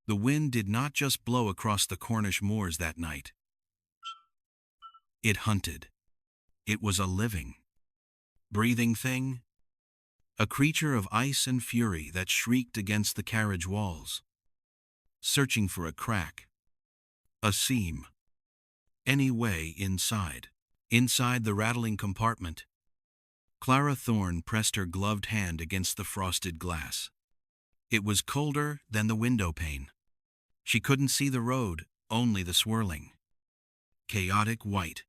The wind did not just blow across the Cornish moors that night. It hunted. It was a living, breathing thing, a creature of ice and fury that shrieked against the carriage walls, searching for a crack, a seam, any way inside. Inside the rattling compartment, Clara Thorne pressed her gloved hand against the frosted glass. It was colder than the window pane. She couldn't see the road, only the swirling, chaotic white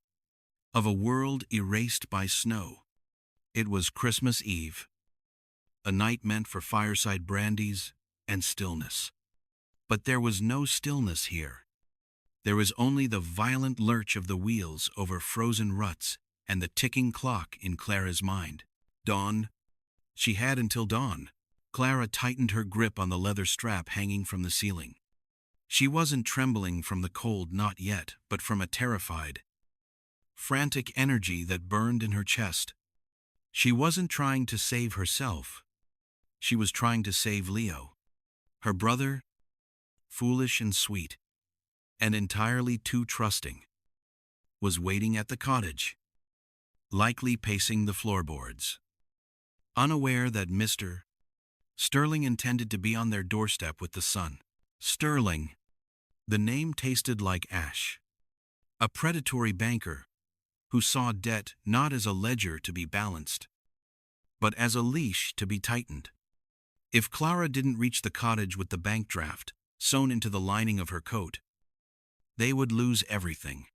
of a world erased by snow. It was Christmas Eve, a night meant for fireside brandies and stillness. But there was no stillness here. There was only the violent lurch of the wheels over frozen ruts and the ticking clock in Clara's mind. Dawn. She had until dawn. Clara tightened her grip on the leather strap hanging from the ceiling. She wasn't trembling from the cold, not yet, but from a terrified, frantic energy that burned in her chest. She wasn't trying to save herself. She was trying to save Leo. Her brother, foolish and sweet, and entirely too trusting, was waiting at the cottage, likely pacing the floorboards, unaware that Mr. Sterling intended to be on their doorstep with the sun. Sterling. The name tasted like ash. A predatory banker who saw debt not as a ledger to be balanced, but as a leash to be tightened. If Clara didn't reach the cottage with the bank draft sewn into the lining of her coat, they would lose everything.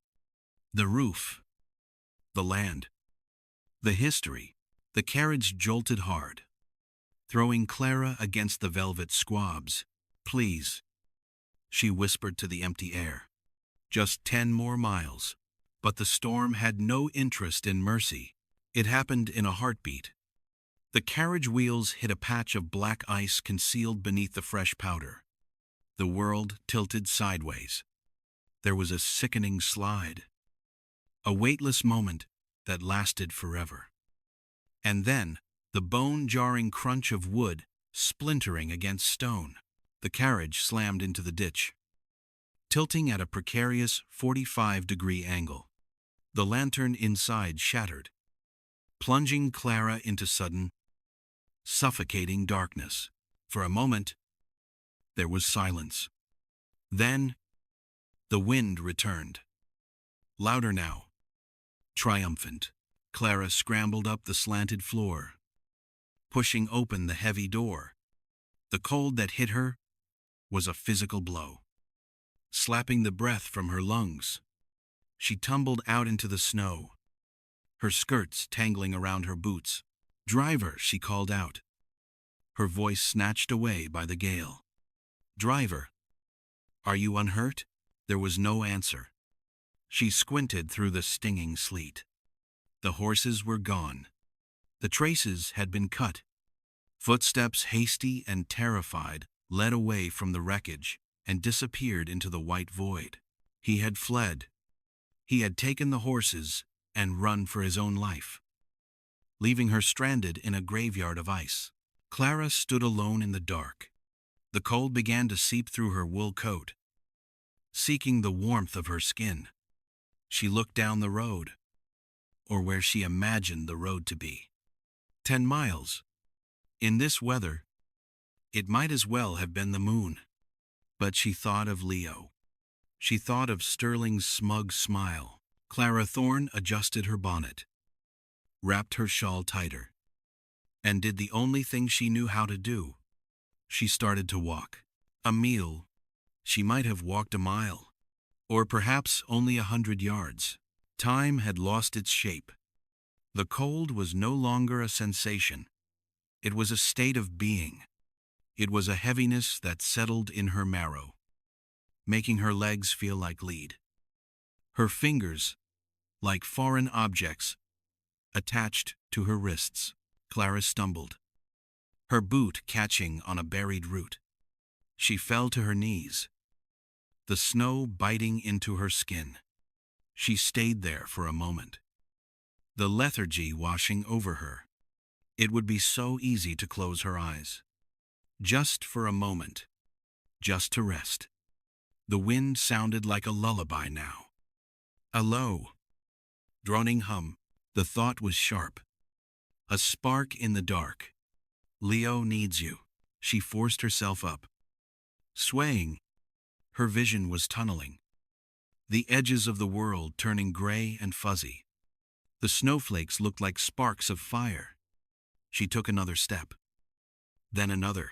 The roof, the land, the history. The carriage jolted hard, throwing Clara against the velvet squabs. Please, she whispered to the empty air. Just 10 more miles. But the storm had no interest in mercy. It happened in a heartbeat. The carriage wheels hit a patch of black ice concealed beneath the fresh powder. The world tilted sideways. There was a sickening slide, a weightless moment that lasted forever. And then, the bone-jarring crunch of wood splintering against stone. The carriage slammed into the ditch, tilting at a precarious 45-degree angle. The lantern inside shattered, plunging Clara into sudden, suffocating darkness. For a moment, there was silence. Then, the wind returned. Louder now. Triumphant. Clara scrambled up the slanted floor, pushing open the heavy door. The cold that hit her was a physical blow, slapping the breath from her lungs. She tumbled out into the snow, her skirts tangling around her boots. "Driver," she called out, her voice snatched away by the gale. "Driver, are you unhurt?" There was no answer. She squinted through the stinging sleet. The horses were gone. The traces had been cut. Footsteps, hasty and terrified, led away from the wreckage and disappeared into the white void. He had fled. He had taken the horses and run for his own life, leaving her stranded in a graveyard of ice. Clara stood alone in the dark. The cold began to seep through her wool coat, seeking the warmth of her skin. She looked down the road, or where she imagined the road to be. 10 miles. In this weather, it might as well have been the moon. But she thought of Leo. She thought of Sterling's smug smile. Clara Thorne adjusted her bonnet, wrapped her shawl tighter, and did the only thing she knew how to do. She started to walk. A meal. She might have walked a mile, or perhaps only 100 yards. Time had lost its shape. The cold was no longer a sensation. It was a state of being. It was a heaviness that settled in her marrow, making her legs feel like lead. Her fingers, like foreign objects, attached to her wrists. Clara stumbled, her boot catching on a buried root. She fell to her knees, the snow biting into her skin. She stayed there for a moment, the lethargy washing over her. It would be so easy to close her eyes. Just for a moment. just to rest. The wind sounded like a lullaby now. A low, droning hum. The thought was sharp. A spark in the dark. Leo needs you. She forced herself up. Swaying, her vision was tunneling. The edges of the world turning gray and fuzzy. The snowflakes looked like sparks of fire. She took another step. Then another.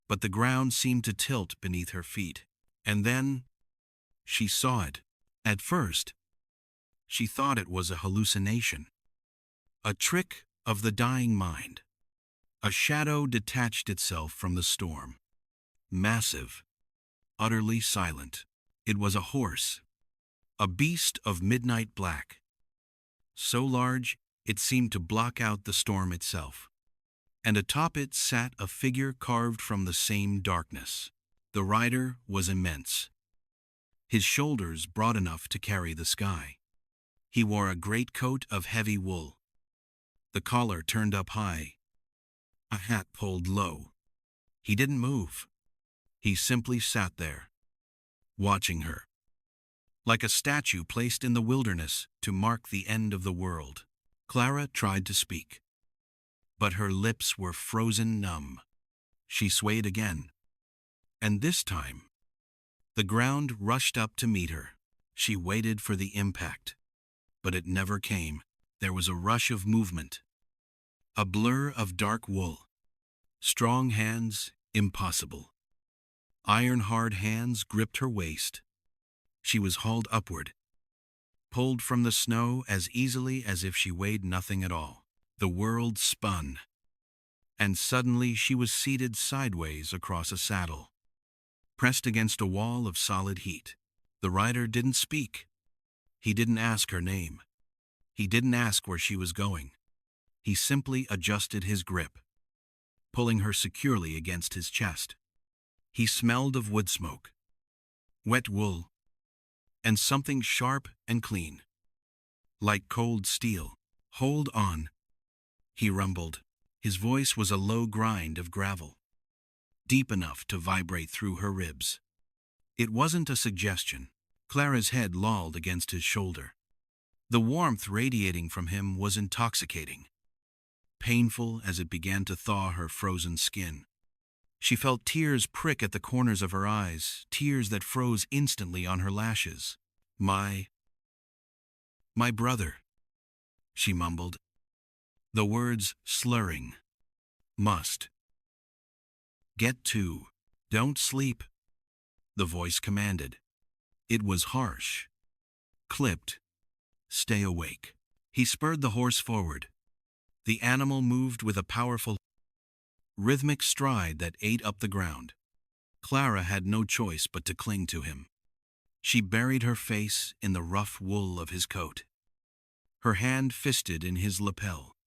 But the ground seemed to tilt beneath her feet. And then, she saw it. At first, she thought it was a hallucination. A trick of the dying mind. A shadow detached itself from the storm. Massive, utterly silent. It was a horse. A beast of midnight black. So large, it seemed to block out the storm itself. And atop it sat a figure carved from the same darkness. The rider was immense. His shoulders broad enough to carry the sky. He wore a greatcoat of heavy wool. The collar turned up high. A hat pulled low. He didn't move. He simply sat there, watching her. Like a statue placed in the wilderness to mark the end of the world. Clara tried to speak, but her lips were frozen numb. She swayed again. And this time, the ground rushed up to meet her. She waited for the impact, but it never came. There was a rush of movement, a blur of dark wool. Strong hands, impossible. Iron-hard hands gripped her waist. She was hauled upward, pulled from the snow as easily as if she weighed nothing at all. The world spun, and suddenly she was seated sideways across a saddle, pressed against a wall of solid heat. The rider didn't speak. He didn't ask her name. He didn't ask where she was going. He simply adjusted his grip, pulling her securely against his chest. He smelled of wood smoke, wet wool, and something sharp and clean, like cold steel. "Hold on," he rumbled. His voice was a low grind of gravel, deep enough to vibrate through her ribs. It wasn't a suggestion. Clara's head lolled against his shoulder. The warmth radiating from him was intoxicating, painful as it began to thaw her frozen skin. She felt tears prick at the corners of her eyes, tears that froze instantly on her lashes. My brother," she mumbled, the words slurring. "Must get to. Don't sleep," the voice commanded. It was harsh, clipped. "Stay awake." He spurred the horse forward. The animal moved with a powerful, rhythmic stride that ate up the ground. Clara had no choice but to cling to him. She buried her face in the rough wool of his coat, her hand fisted in his lapel.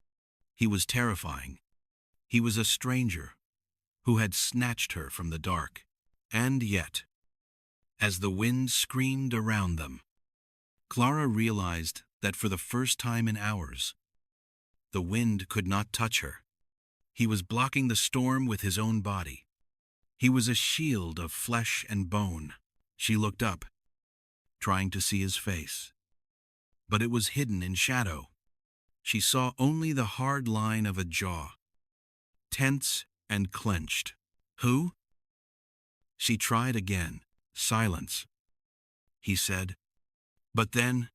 He was terrifying. He was a stranger who had snatched her from the dark. And yet, as the wind screamed around them, Clara realized that for the first time in hours, the wind could not touch her. He was blocking the storm with his own body. He was a shield of flesh and bone. She looked up, trying to see his face, but it was hidden in shadow. She saw only the hard line of a jaw, tense and clenched. "Who?" She tried again. "Silence," he said. But then,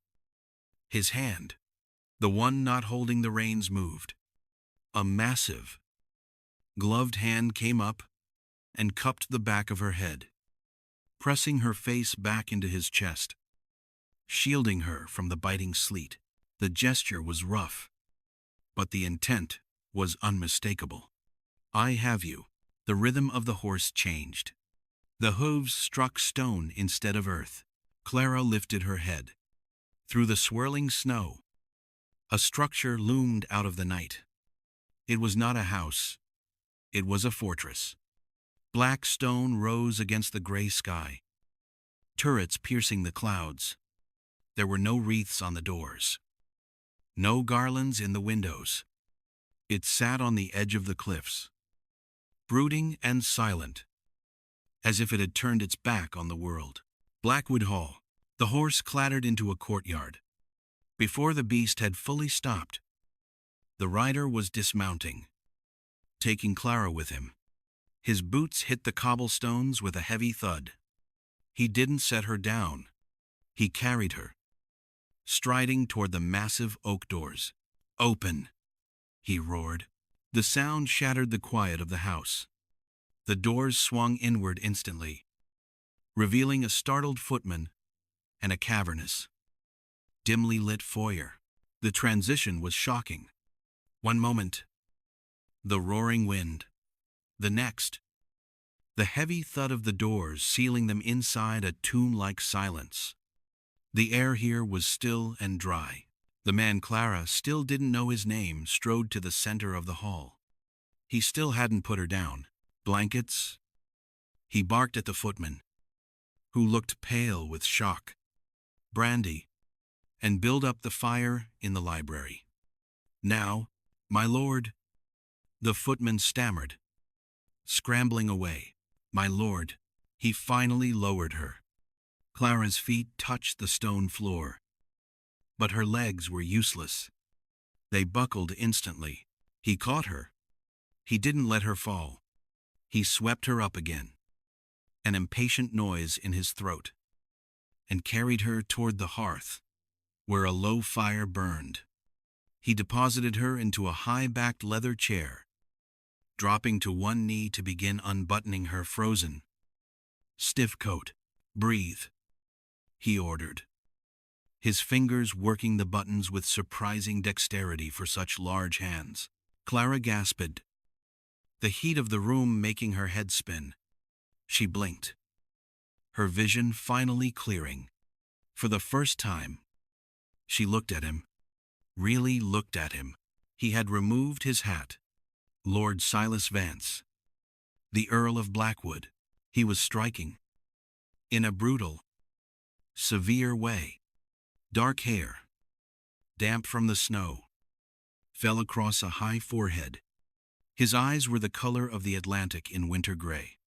his hand, the one not holding the reins, moved. A massive, gloved hand came up and cupped the back of her head, pressing her face back into his chest, shielding her from the biting sleet. The gesture was rough, but the intent was unmistakable. "I have you." The rhythm of the horse changed. The hooves struck stone instead of earth. Clara lifted her head. Through the swirling snow, a structure loomed out of the night. It was not a house. It was a fortress. Black stone rose against the gray sky, turrets piercing the clouds. There were no wreaths on the doors, no garlands in the windows. It sat on the edge of the cliffs, brooding and silent, as if it had turned its back on the world. Blackwood Hall. The horse clattered into a courtyard. Before the beast had fully stopped, the rider was dismounting, taking Clara with him. His boots hit the cobblestones with a heavy thud. He didn't set her down. He carried her, striding toward the massive oak doors. "Open!" he roared. The sound shattered the quiet of the house. The doors swung inward instantly, revealing a startled footman and a cavernous, dimly lit foyer. The transition was shocking. One moment, the roaring wind. The next, the heavy thud of the doors sealing them inside a tomb-like silence. The air here was still and dry. The man Clara still didn't know his name strode to the center of the hall. He still hadn't put her down. "Blankets?" He barked at the footman, who looked pale with shock. "Brandy, and build up the fire in the library." "Now, my lord," the footman stammered, scrambling away. "My lord." He finally lowered her. Clara's feet touched the stone floor, but her legs were useless. They buckled instantly. He caught her. He didn't let her fall. He swept her up again, an impatient noise in his throat, and carried her toward the hearth, where a low fire burned. He deposited her into a high-backed leather chair, dropping to one knee to begin unbuttoning her frozen, stiff coat. "Breathe," he ordered, his fingers working the buttons with surprising dexterity for such large hands. Clara gasped, the heat of the room making her head spin. She blinked, her vision finally clearing. For the first time, she looked at him, really looked at him. He had removed his hat. Lord Silas Vance, the Earl of Blackwood. He was striking, in a brutal, severe way. Dark hair, damp from the snow, fell across a high forehead. His eyes were the color of the Atlantic in winter gray,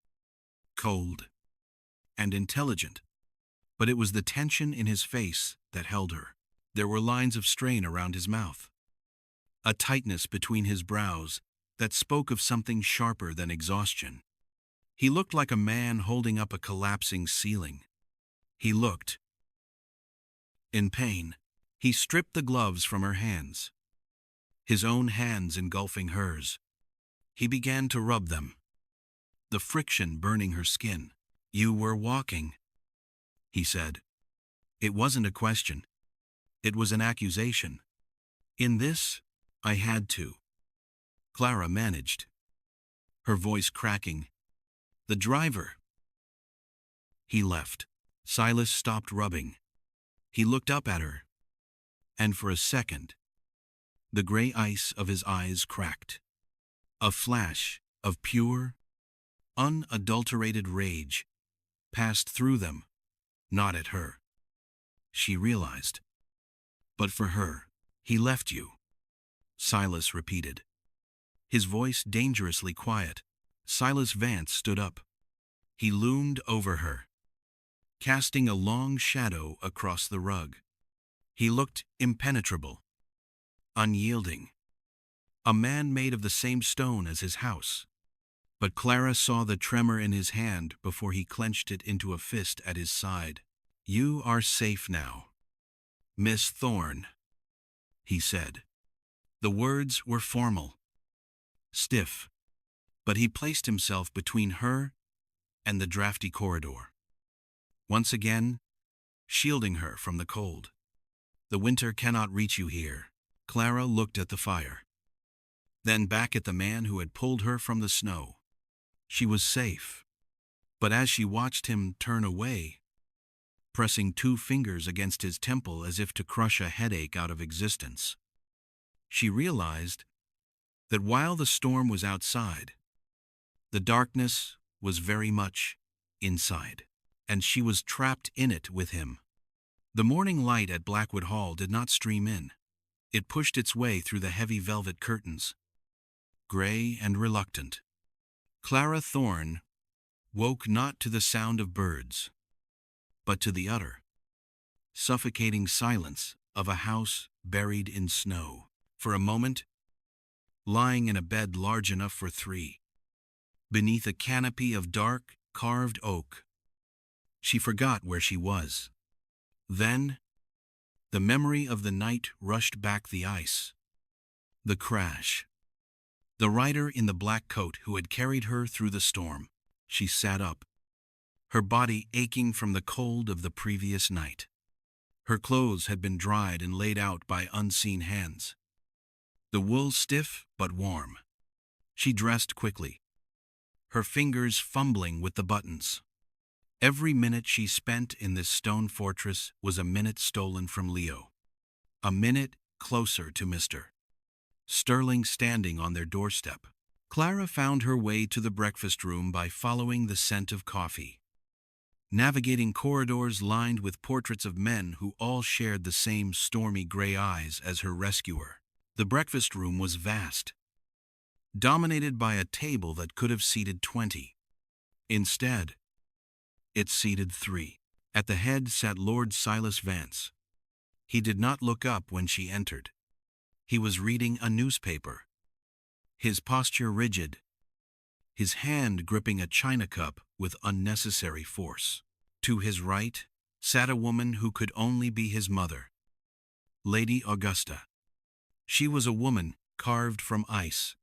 cold and intelligent, but it was the tension in his face that held her. There were lines of strain around his mouth, a tightness between his brows that spoke of something sharper than exhaustion. He looked like a man holding up a collapsing ceiling. He looked in pain. He stripped the gloves from her hands, his own hands engulfing hers. He began to rub them, the friction burning her skin. "You were walking," he said. It wasn't a question. It was an accusation. "In this, I had to," Clara managed, her voice cracking. "The driver." He left. Silas stopped rubbing. He looked up at her, and for a second, the gray ice of his eyes cracked. A flash of pure, unadulterated rage passed through them, not at her, she realized, but for her. "He left you," Silas repeated, his voice dangerously quiet. Silas Vance stood up. He loomed over her, casting a long shadow across the rug. He looked impenetrable, unyielding, a man made of the same stone as his house. But Clara saw the tremor in his hand before he clenched it into a fist at his side. "You are safe now, Miss Thorne," he said. The words were formal, stiff, but he placed himself between her and the drafty corridor, once again shielding her from the cold. "The winter cannot reach you here." Clara looked at the fire, then back at the man who had pulled her from the snow. She was safe, but as she watched him turn away, pressing 2 fingers against his temple as if to crush a headache out of existence, she realized that while the storm was outside, the darkness was very much inside, and she was trapped in it with him. The morning light at Blackwood Hall did not stream in. It pushed its way through the heavy velvet curtains, gray and reluctant. Clara Thorne woke not to the sound of birds, but to the utter, suffocating silence of a house buried in snow. For a moment, lying in a bed large enough for three, beneath a canopy of dark, carved oak, she forgot where she was. Then, the memory of the night rushed back, the ice, the crash, the rider in the black coat who had carried her through the storm. She sat up, her body aching from the cold of the previous night. Her clothes had been dried and laid out by unseen hands, the wool stiff but warm. She dressed quickly, her fingers fumbling with the buttons. Every minute she spent in this stone fortress was a minute stolen from Leo, a minute closer to Mr. Sterling standing on their doorstep. Clara found her way to the breakfast room by following the scent of coffee, navigating corridors lined with portraits of men who all shared the same stormy gray eyes as her rescuer. The breakfast room was vast, dominated by a table that could have seated 20. Instead, it seated 3. At the head sat Lord Silas Vance. He did not look up when she entered. He was reading a newspaper, his posture rigid, his hand gripping a china cup with unnecessary force. To his right sat a woman who could only be his mother, Lady Augusta. She was a woman carved from ice,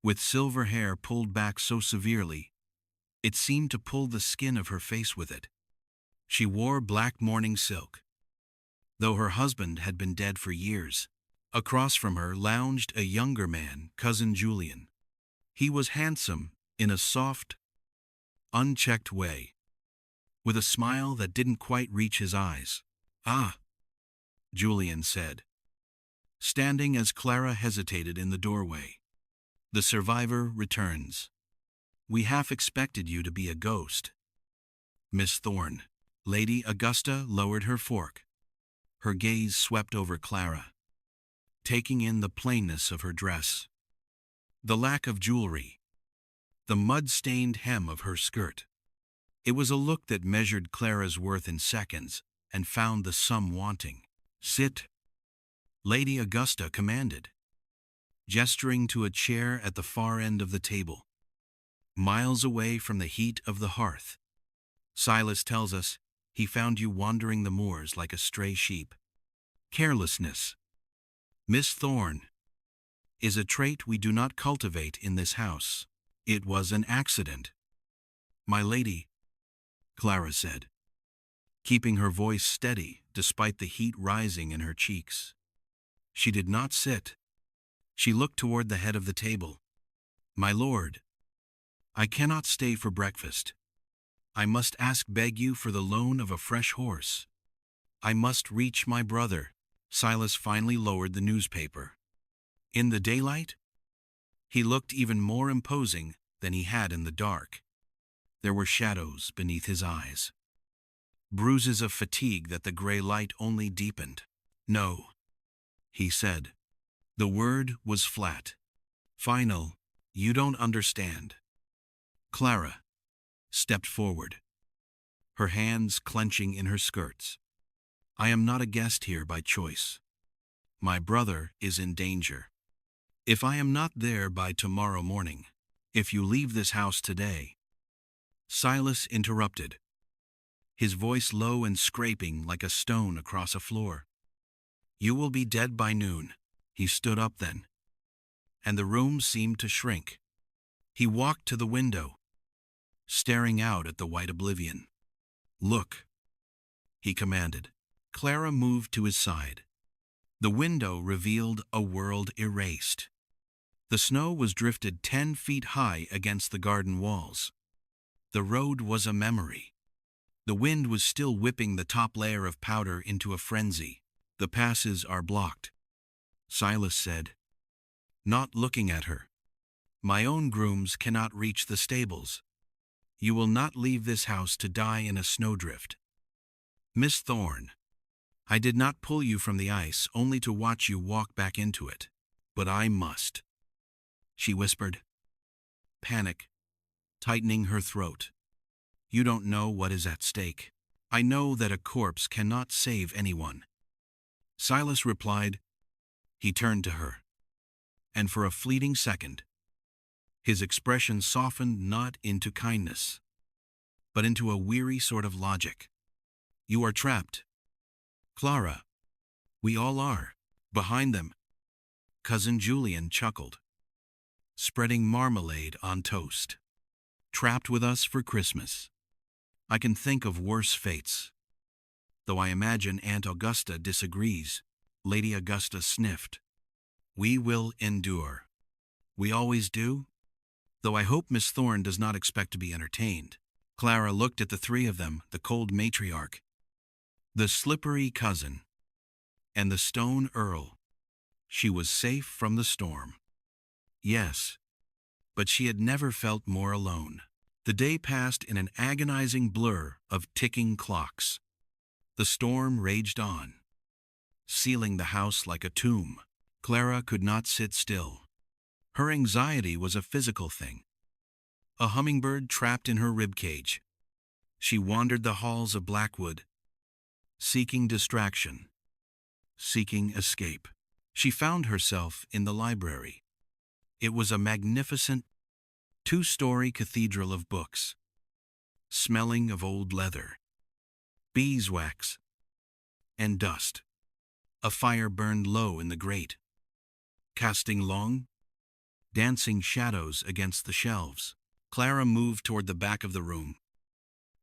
with silver hair pulled back so severely it seemed to pull the skin of her face with it. She wore black mourning silk, though her husband had been dead for years. Across from her lounged a younger man, Cousin Julian. He was handsome in a soft, unchecked way, with a smile that didn't quite reach his eyes. "Ah," Julian said, standing as Clara hesitated in the doorway. "The survivor returns. We half expected you to be a ghost, Miss Thorne." Lady Augusta lowered her fork. Her gaze swept over Clara, taking in the plainness of her dress, the lack of jewelry, the mud-stained hem of her skirt. It was a look that measured Clara's worth in seconds and found the sum wanting. "Sit," Lady Augusta commanded, gesturing to a chair at the far end of the table, miles away from the heat of the hearth. "Silas tells us he found you wandering the moors like a stray sheep. Carelessness, Miss Thorne, is a trait we do not cultivate in this house." "It was an accident, my lady," Clara said, keeping her voice steady despite the heat rising in her cheeks. She did not sit. She looked toward the head of the table. "My lord, I cannot stay for breakfast. I must beg you for the loan of a fresh horse. I must reach my brother." Silas finally lowered the newspaper. In the daylight, he looked even more imposing than he had in the dark. There were shadows beneath his eyes, bruises of fatigue that the gray light only deepened. "No," he said. The word was flat, final. "You don't understand." Clara stepped forward, her hands clenching in her skirts. "I am not a guest here by choice. My brother is in danger. If I am not there by tomorrow morning, if you leave this house today—" Silas interrupted, his voice low and scraping like a stone across a floor. "You will be dead by noon." He stood up then, and the room seemed to shrink. He walked to the window, staring out at the white oblivion. "Look," he commanded. Clara moved to his side. The window revealed a world erased. The snow was drifted 10 feet high against the garden walls. The road was a memory. The wind was still whipping the top layer of powder into a frenzy. "The passes are blocked," Silas said, not looking at her. "My own grooms cannot reach the stables. You will not leave this house to die in a snowdrift. Miss Thorne, I did not pull you from the ice only to watch you walk back into it. But I must," she whispered. Panic, tightening her throat. You don't know what is at stake. I know that a corpse cannot save anyone. Silas replied. He turned to her. And for a fleeting second, his expression softened not into kindness, but into a weary sort of logic. You are trapped, Clara. We all are. Behind them. Cousin Julian chuckled. Spreading marmalade on toast. Trapped with us for Christmas. I can think of worse fates. Though I imagine Aunt Augusta disagrees. Lady Augusta sniffed. We will endure. We always do? Though I hope Miss Thorne does not expect to be entertained. Clara looked at the three of them, the cold matriarch, the slippery cousin, and the stone earl. She was safe from the storm. Yes, but she had never felt more alone. The day passed in an agonizing blur of ticking clocks. The storm raged on, sealing the house like a tomb. Clara could not sit still. Her anxiety was a physical thing. A hummingbird trapped in her ribcage. She wandered the halls of Blackwood, seeking distraction, seeking escape. She found herself in the library. It was a magnificent, two-story cathedral of books, smelling of old leather, beeswax, and dust. A fire burned low in the grate, casting long, dancing shadows against the shelves. Clara moved toward the back of the room,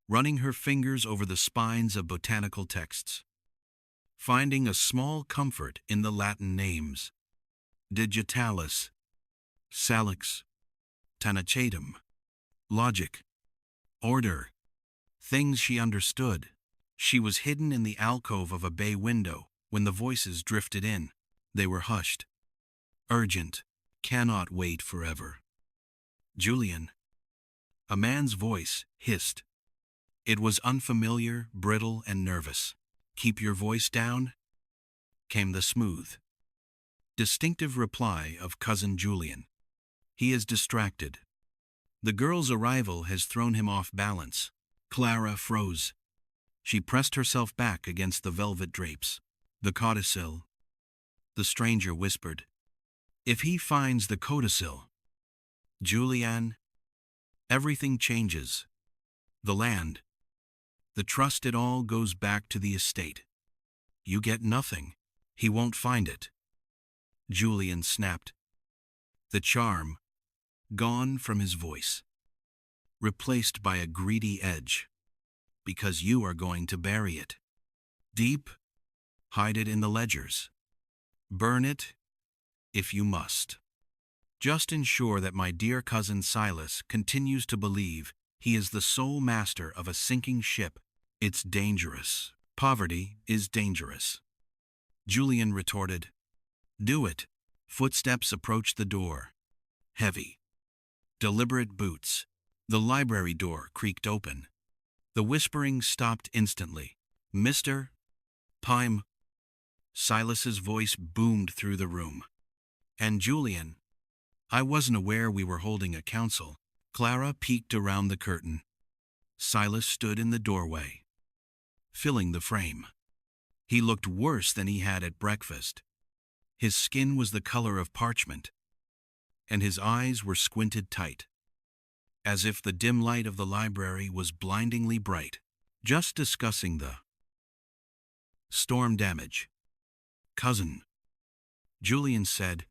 running her fingers over the spines of botanical texts, finding a small comfort in the Latin names: digitalis, salix, tanachatum, logic, order, things she understood. She was hidden in the alcove of a bay window when the voices drifted in. They were hushed, urgent, cannot wait forever. Julian. A man's voice hissed. It was unfamiliar, brittle, and nervous. Keep your voice down, came the smooth, distinctive reply of Cousin Julian. He is distracted. The girl's arrival has thrown him off balance. Clara froze. She pressed herself back against the velvet drapes. The codicil. The stranger whispered. If he finds the codicil, Julian, everything changes. The land, the trust, it all goes back to the estate. You get nothing. He won't find it. Julian snapped. The charm, gone from his voice, replaced by a greedy edge. Because you are going to bury it. Deep, hide it in the ledgers. Burn it, if you must. Just ensure that my dear cousin Silas continues to believe he is the sole master of a sinking ship. It's dangerous. Poverty is dangerous. Julian retorted. Do it. Footsteps approached the door. Heavy, deliberate boots. The library door creaked open. The whispering stopped instantly. Mr. Pym. Silas's voice boomed through the room. And Julian. I wasn't aware we were holding a council. Clara peeked around the curtain. Silas stood in the doorway, filling the frame. He looked worse than he had at breakfast. His skin was the color of parchment, and his eyes were squinted tight, as if the dim light of the library was blindingly bright. Just discussing the storm damage, cousin, Julian said,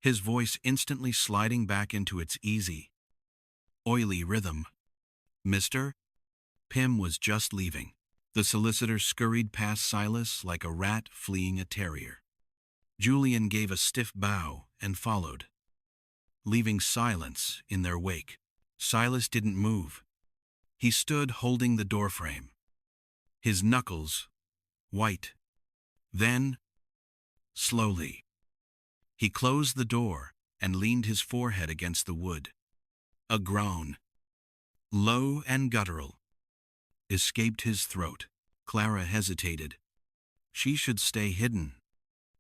his voice instantly sliding back into its easy, oily rhythm. Mr. Pym was just leaving. The solicitor scurried past Silas like a rat fleeing a terrier. Julian gave a stiff bow and followed, leaving silence in their wake. Silas didn't move. He stood holding the doorframe, his knuckles white. Then, slowly, he closed the door and leaned his forehead against the wood. A groan, low and guttural, escaped his throat. Clara hesitated. She should stay hidden.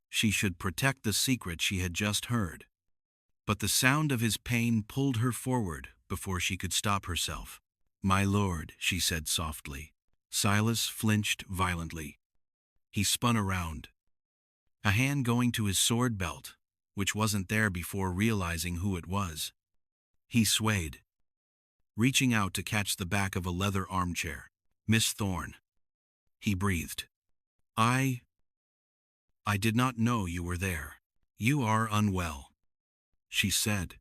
She should protect the secret she had just heard. But the sound of his pain pulled her forward, before she could stop herself. "My lord," she said softly. Silas flinched violently. He spun around, a hand going to his sword belt, which wasn't there before realizing who it was. He swayed, reaching out to catch the back of a leather armchair. "Miss Thorne," he breathed. I did not know you were there." "You are unwell," she said,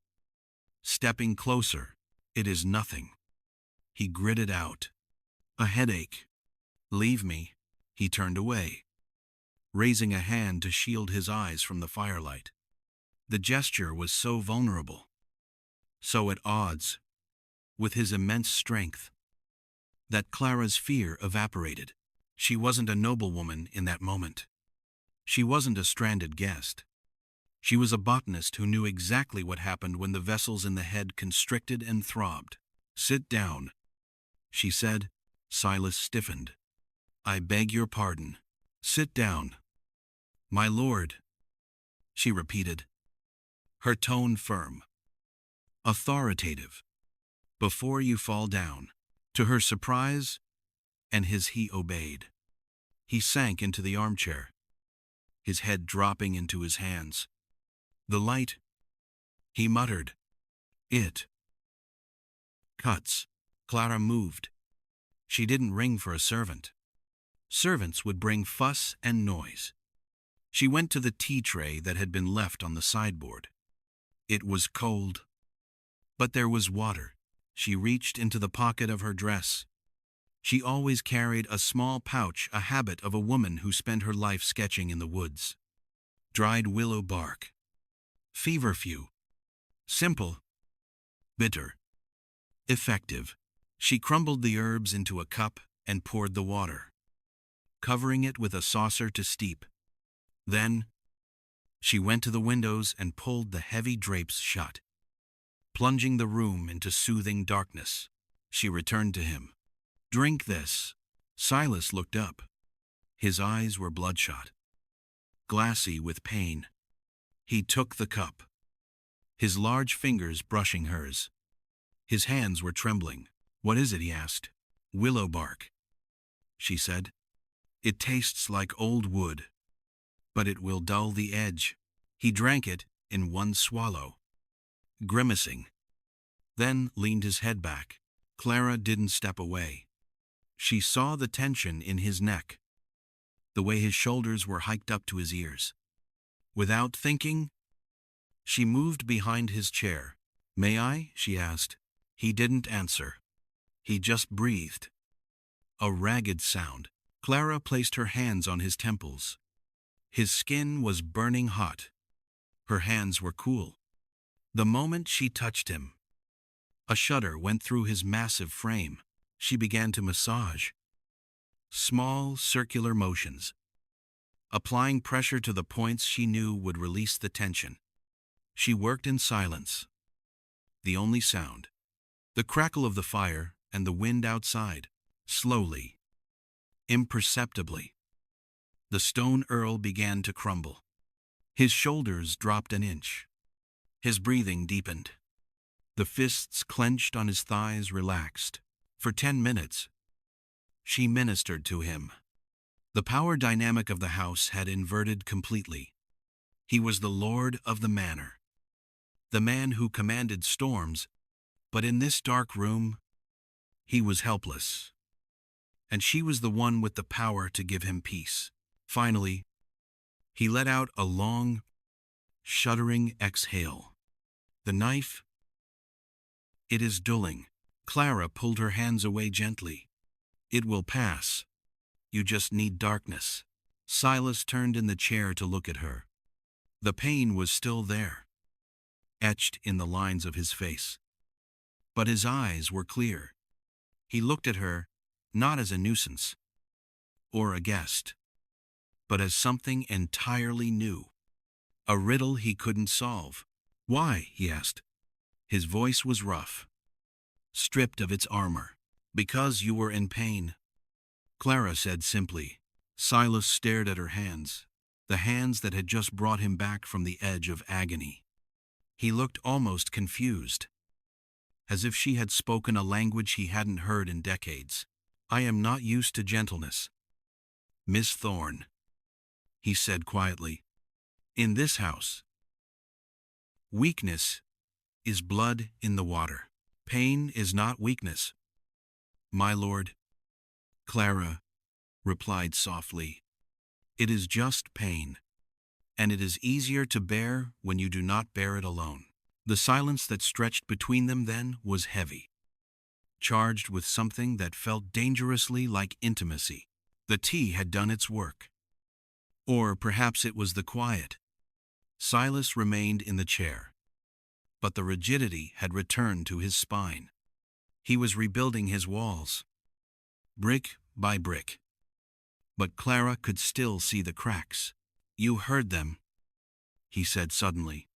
stepping closer. "It is nothing," he gritted out. "A headache." "Leave me." He turned away, raising a hand to shield his eyes from the firelight. The gesture was so vulnerable, so at odds with his immense strength, that Clara's fear evaporated. She wasn't a noblewoman in that moment. She wasn't a stranded guest. She was a botanist who knew exactly what happened when the vessels in the head constricted and throbbed. "Sit down," she said. Silas stiffened. "I beg your pardon." "Sit down." "My lord," she repeated, her tone firm, authoritative. "Before you fall down." To her surprise and his, he obeyed. He sank into the armchair, his head dropping into his hands. "The light," he muttered. "It cuts." Clara moved. She didn't ring for a servant. Servants would bring fuss and noise. She went to the tea tray that had been left on the sideboard. It was cold, but there was water. She reached into the pocket of her dress. She always carried a small pouch, a habit of a woman who spent her life sketching in the woods. Dried willow bark. Feverfew. Simple. Bitter. Effective. She crumbled the herbs into a cup and poured the water, covering it with a saucer to steep. Then, she went to the windows and pulled the heavy drapes shut, plunging the room into soothing darkness. She returned to him. "Drink this." Silas looked up. His eyes were bloodshot, glassy with pain. He took the cup, his large fingers brushing hers. His hands were trembling. "What is it?" he asked. "Willow bark," she said. "It tastes like old wood, but it will dull the edge." He drank it in one swallow, grimacing, then leaned his head back. Clara didn't step away. She saw the tension in his neck, the way his shoulders were hiked up to his ears. Without thinking, she moved behind his chair. "May I?" she asked. He didn't answer. He just breathed. A ragged sound. Clara placed her hands on his temples. His skin was burning hot. Her hands were cool. The moment she touched him, a shudder went through his massive frame. She began to massage. Small, circular motions, applying pressure to the points she knew would release the tension. She worked in silence. The only sound, the crackle of the fire and the wind outside. Slowly, imperceptibly, the stone earl began to crumble. His shoulders dropped an inch. His breathing deepened. The fists clenched on his thighs relaxed. For 10 minutes, she ministered to him. The power dynamic of the house had inverted completely. He was the lord of the manor, the man who commanded storms, but in this dark room, he was helpless. And she was the one with the power to give him peace. Finally, he let out a long, shuddering exhale. "The knife? It is dulling." Clara pulled her hands away gently. "It will pass. You just need darkness." Silas turned in the chair to look at her. The pain was still there, etched in the lines of his face. But his eyes were clear. He looked at her, not as a nuisance or a guest, but as something entirely new. A riddle he couldn't solve. "Why?" he asked. His voice was rough, stripped of its armor. "Because you were in pain," Clara said simply. Silas stared at her hands, the hands that had just brought him back from the edge of agony. He looked almost confused. as if she had spoken a language he hadn't heard in decades. "I am not used to gentleness, Miss Thorne," he said quietly. "In this house, weakness is blood in the water. Pain is not weakness, my lord," Clara replied softly. "It is just pain, and it is easier to bear when you do not bear it alone." The silence that stretched between them then was heavy, charged with something that felt dangerously like intimacy. The tea had done its work. Or perhaps it was the quiet. Silas remained in the chair, but the rigidity had returned to his spine. He was rebuilding his walls, brick by brick. But Clara could still see the cracks. "You heard them," he said suddenly.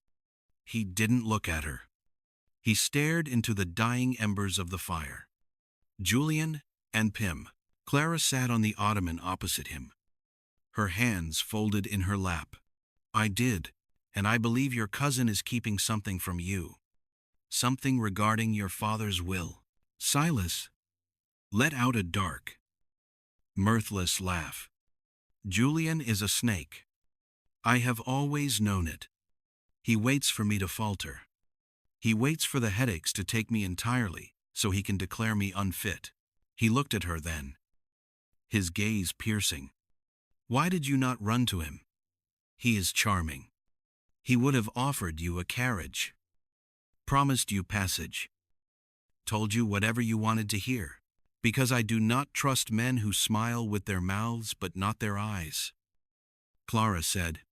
He didn't look at her. He stared into the dying embers of the fire. Julian and Pym. Clara sat on the ottoman opposite him, her hands folded in her lap. "I did, and I believe your cousin is keeping something from you. Something regarding your father's will." Silas let out a dark, mirthless laugh. "Julian is a snake. I have always known it. He waits for me to falter. He waits for the headaches to take me entirely, so he can declare me unfit." He looked at her then, his gaze piercing. "Why did you not run to him? He is charming. He would have offered you a carriage, promised you passage, told you whatever you wanted to hear. Because I do not trust men who smile with their mouths but not their eyes," Clara said.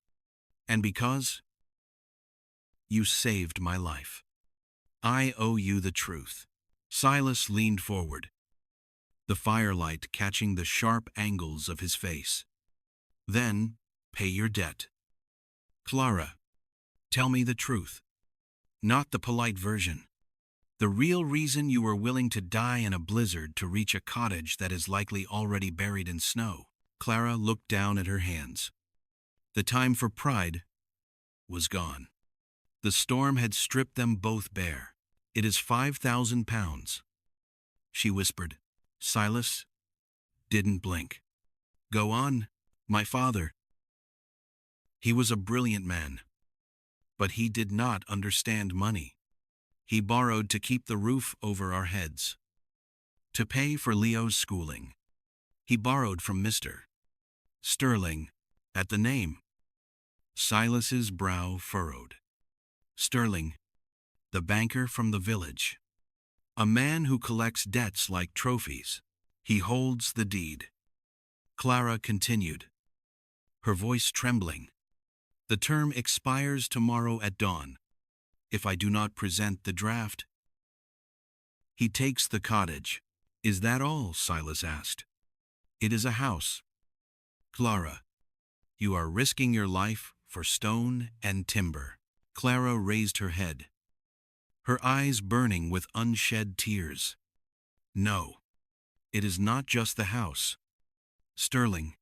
"And because you saved my life, I owe you the truth." Silas leaned forward, the firelight catching the sharp angles of his face. "Then, pay your debt. Clara, tell me the truth. Not the polite version. The real reason you were willing to die in a blizzard to reach a cottage that is likely already buried in snow." Clara looked down at her hands. The time for pride was gone. The storm had stripped them both bare. "It is 5,000 pounds, she whispered. Silas didn't blink. "Go on, my father." He was a brilliant man, but he did not understand money. He borrowed to keep the roof over our heads, to pay for Leo's schooling. He borrowed from Mr. Sterling at the name. Silas's brow furrowed. "Sterling, the banker from the village. A man who collects debts like trophies. He holds the deed." Clara continued, her voice trembling. "The term expires tomorrow at dawn. If I do not present the draft, he takes the cottage." "Is that all?" Silas asked. "It is a house. Clara, you are risking your life for stone and timber." Clara raised her head, her eyes burning with unshed tears. "No, it is not just the house. Sterling."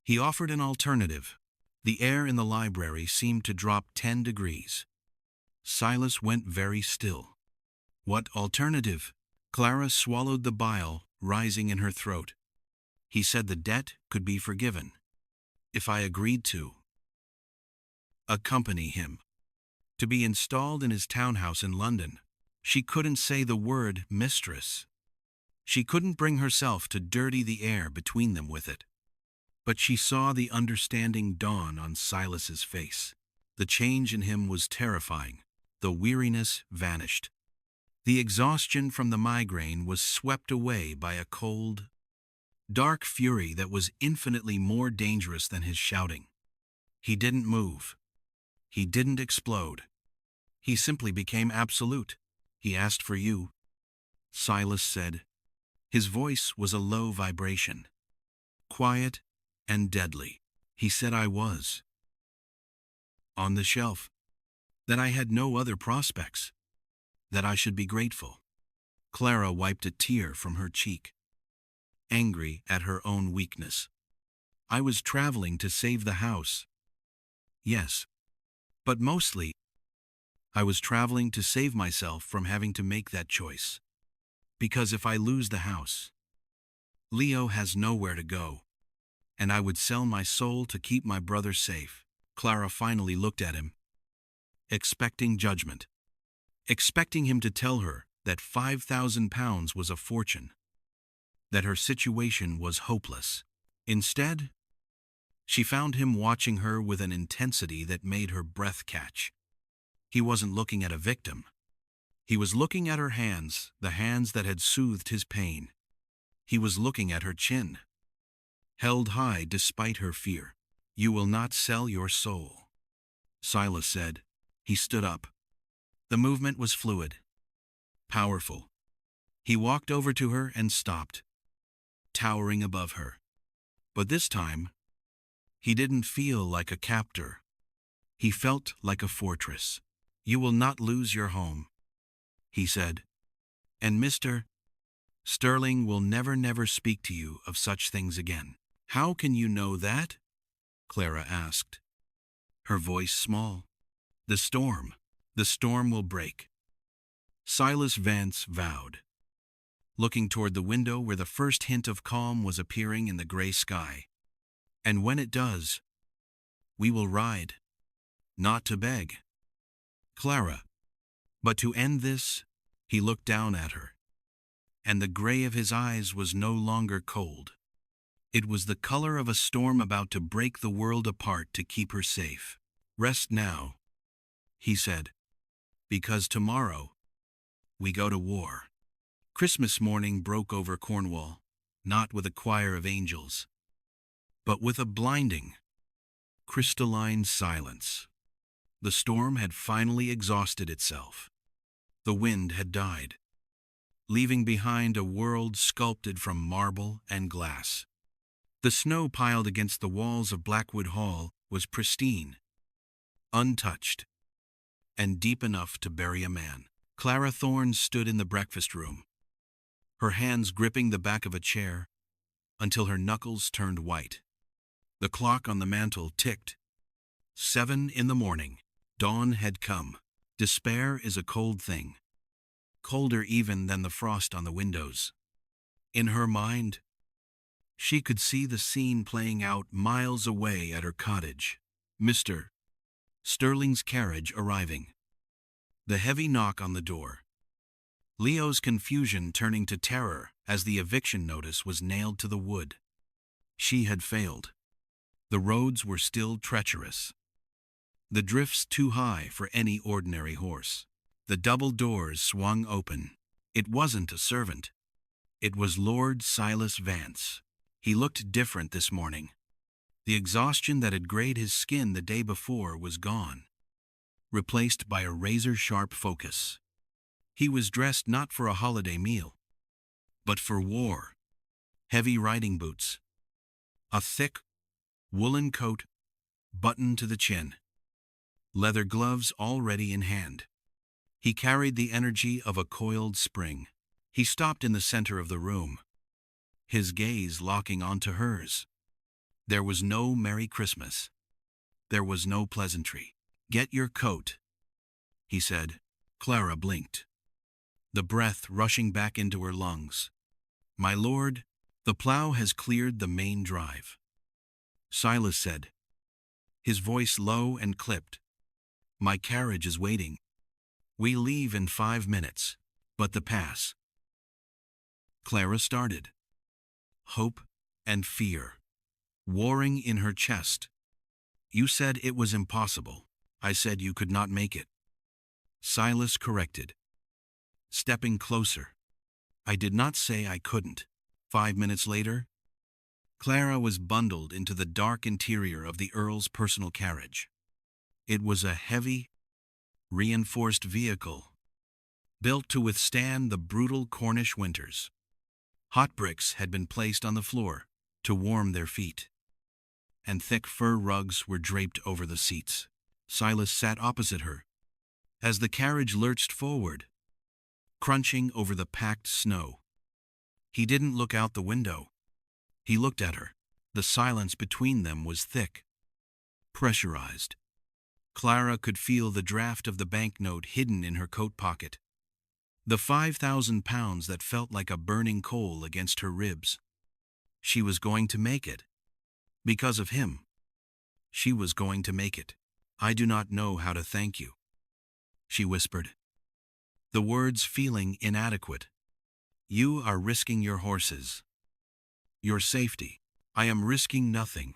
He offered an alternative. The air in the library seemed to drop 10 degrees. Silas went very still. "What alternative?" Clara swallowed the bile rising in her throat. "He said the debt could be forgiven if I agreed to accompany him, to be installed in his townhouse in London." She couldn't say the word mistress. She couldn't bring herself to dirty the air between them with it. But she saw the understanding dawn on Silas's face. The change in him was terrifying. The weariness vanished. The exhaustion from the migraine was swept away by a cold, dark fury that was infinitely more dangerous than his shouting. He didn't move. He didn't explode. He simply became absolute. "He asked for you," Silas said. His voice was a low vibration, quiet and deadly. "He said I was on the shelf, that I had no other prospects, that I should be grateful." Clara wiped a tear from her cheek, angry at her own weakness. "I was traveling to save the house. Yes, but mostly I was traveling to save myself from having to make that choice. Because if I lose the house, Leo has nowhere to go, and I would sell my soul to keep my brother safe. Clara finally looked at him, expecting judgment, expecting him to tell her that £5,000 was a fortune, that her situation was hopeless. Instead, she found him watching her with an intensity that made her breath catch. He wasn't looking at a victim. He was looking at her hands, the hands that had soothed his pain. He was looking at her chin, held high despite her fear. "You will not sell your soul," Silas said. He stood up. The movement was fluid, powerful. He walked over to her and stopped, towering above her. But this time, he didn't feel like a captor. He felt like a fortress. "You will not lose your home," he said. "And Mr. Sterling will never speak to you of such things again." "How can you know that?" Clara asked, her voice small. The storm will break," Silas Vance vowed, looking toward the window where the first hint of calm was appearing in the gray sky. "And when it does, we will ride, not to beg, Clara, but to end this." He looked down at her, and the gray of his eyes was no longer cold. It was the color of a storm about to break the world apart to keep her safe. "Rest now," he said, "because tomorrow we go to war." Christmas morning broke over Cornwall, not with a choir of angels, but with a blinding, crystalline silence. The storm had finally exhausted itself. The wind had died, leaving behind a world sculpted from marble and glass. The snow piled against the walls of Blackwood Hall was pristine, untouched, and deep enough to bury a man. Clara Thorne stood in the breakfast room, her hands gripping the back of a chair until her knuckles turned white. The clock on the mantel ticked. 7 in the morning. Dawn had come. Despair is a cold thing, colder even than the frost on the windows. In her mind, she could see the scene playing out miles away at her cottage. Mr. Sterling's carriage arriving. The heavy knock on the door. Leo's confusion turning to terror as the eviction notice was nailed to the wood. She had failed. The roads were still treacherous, the drifts too high for any ordinary horse. The double doors swung open. It wasn't a servant. It was Lord Silas Vance. He looked different this morning. The exhaustion that had grayed his skin the day before was gone, replaced by a razor-sharp focus. He was dressed not for a holiday meal, but for war. Heavy riding boots, a thick, woolen coat buttoned to the chin, leather gloves already in hand. He carried the energy of a coiled spring. He stopped in the center of the room, his gaze locking onto hers. There was no Merry Christmas. There was no pleasantry. "Get your coat," he said. Clara blinked, the breath rushing back into her lungs. "My lord, the plow has cleared the main drive," Silas said, his voice low and clipped. "My carriage is waiting. We leave in 5 minutes, but the pass." Clara started. Hope and fear warring in her chest. "You said it was impossible." "I said you could not make it," Silas corrected, stepping closer. "I did not say I couldn't." 5 minutes later, Clara was bundled into the dark interior of the Earl's personal carriage. It was a heavy, reinforced vehicle, built to withstand the brutal Cornish winters. Hot bricks had been placed on the floor to warm their feet, and thick fur rugs were draped over the seats. Silas sat opposite her as the carriage lurched forward, crunching over the packed snow. He didn't look out the window. He looked at her. The silence between them was thick, pressurized. Clara could feel the draft of the banknote hidden in her coat pocket. The £5,000 that felt like a burning coal against her ribs. She was going to make it. Because of him. She was going to make it. I do not know how to thank you, she whispered, the words feeling inadequate. You are risking your horses. Your safety. I am risking nothing.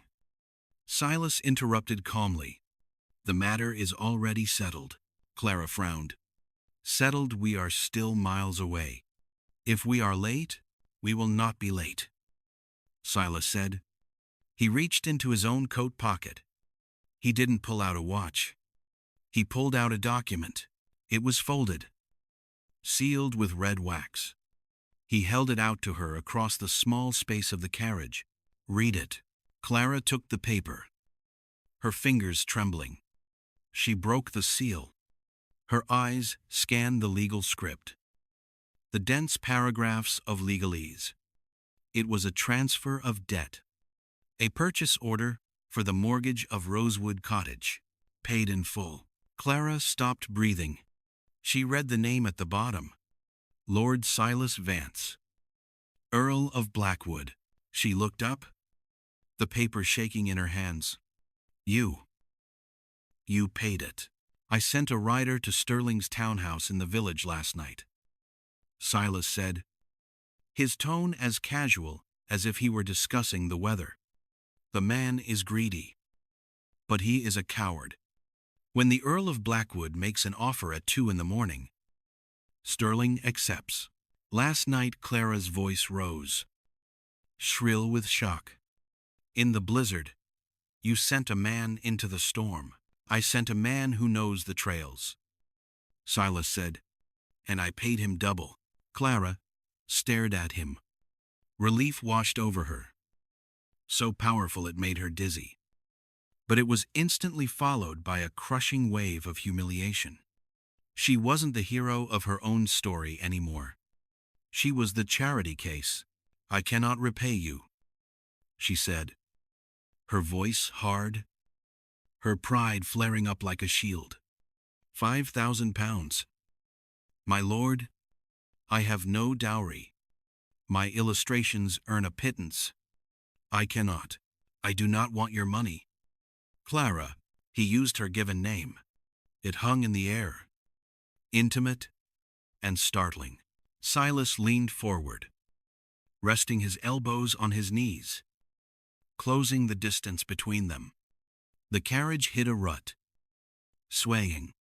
Silas interrupted calmly. The matter is already settled. Clara frowned. Settled, we are still miles away. If we are late, we will not be late, Silas said. He reached into his own coat pocket. He didn't pull out a watch. He pulled out a document. It was folded, sealed with red wax. He held it out to her across the small space of the carriage. Read it. Clara took the paper, her fingers trembling. She broke the seal. Her eyes scanned the legal script, the dense paragraphs of legalese. It was a transfer of debt, a purchase order for the mortgage of Rosewood Cottage, paid in full. Clara stopped breathing. She read the name at the bottom. Lord Silas Vance, Earl of Blackwood. She looked up, the paper shaking in her hands. You paid it. I sent a rider to Sterling's townhouse in the village last night, Silas said, his tone as casual as if he were discussing the weather. The man is greedy, but he is a coward. When the Earl of Blackwood makes an offer at 2 a.m, Sterling accepts. Last night Clara's voice rose, shrill with shock. In the blizzard, you sent a man into the storm. I sent a man who knows the trails, Silas said, and I paid him double. Clara stared at him. Relief washed over her, so powerful it made her dizzy. But it was instantly followed by a crushing wave of humiliation. She wasn't the hero of her own story anymore. She was the charity case. I cannot repay you, she said, her voice hard, her pride flaring up like a shield. £5,000. My lord, I have no dowry. My illustrations earn a pittance. I cannot. I do not want your money. Clara, he used her given name. It hung in the air, intimate and startling. Silas leaned forward, resting his elbows on his knees, closing the distance between them. The carriage hit a rut, swaying,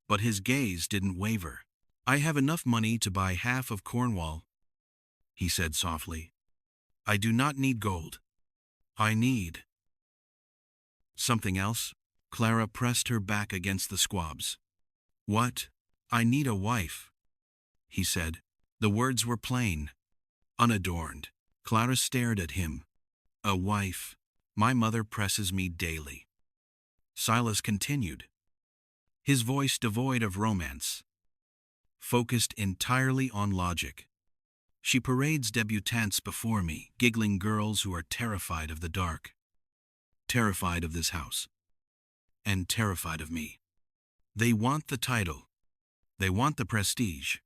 but his gaze didn't waver. I have enough money to buy half of Cornwall, he said softly. I do not need gold. I need something else. Clara pressed her back against the squabs. What? I need a wife, he said. The words were plain, unadorned. Clara stared at him. A wife. My mother presses me daily, Silas continued, his voice devoid of romance, focused entirely on logic. She parades debutantes before me, giggling girls who are terrified of the dark, terrified of this house, and terrified of me. They want the title, they want the prestige,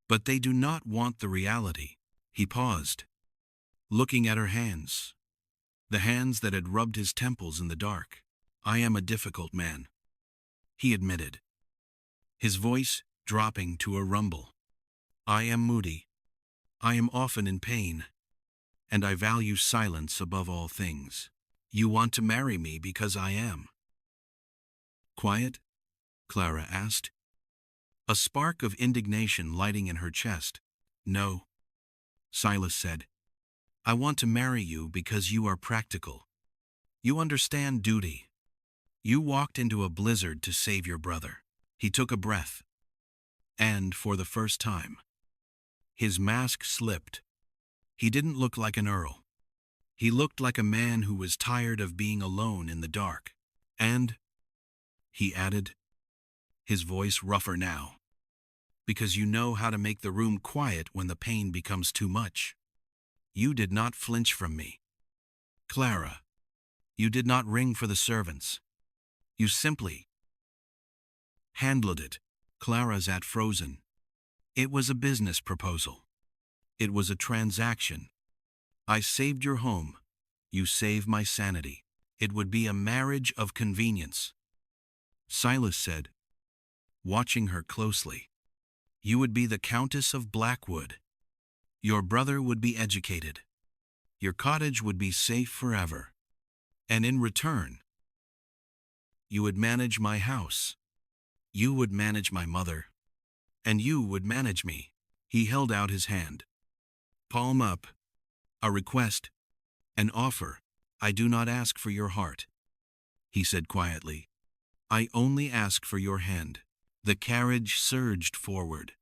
but they do not want the reality. He paused, looking at her hands, the hands that had rubbed his temples in the dark. I am a difficult man, he admitted, his voice dropping to a rumble. I am moody. I am often in pain, and I value silence above all things. You want to marry me because I am quiet? Clara asked, a spark of indignation lighting in her chest. No, Silas said. I want to marry you because you are practical. You understand duty. You walked into a blizzard to save your brother. He took a breath, and for the first time, his mask slipped. He didn't look like an earl. He looked like a man who was tired of being alone in the dark. And, he added, his voice rougher now, because you know how to make the room quiet when the pain becomes too much. You did not flinch from me, Clara. You did not ring for the servants. You simply handled it. Clara sat frozen. It was a business proposal. It was a transaction. I saved your home. You saved my sanity. It would be a marriage of convenience. Silas said, watching her closely. You would be the Countess of Blackwood. Your brother would be educated. Your cottage would be safe forever. And in return, you would manage my house. You would manage my mother. And you would manage me. He held out his hand. Palm up. A request. An offer. I do not ask for your heart, he said quietly. I only ask for your hand. The carriage surged forward,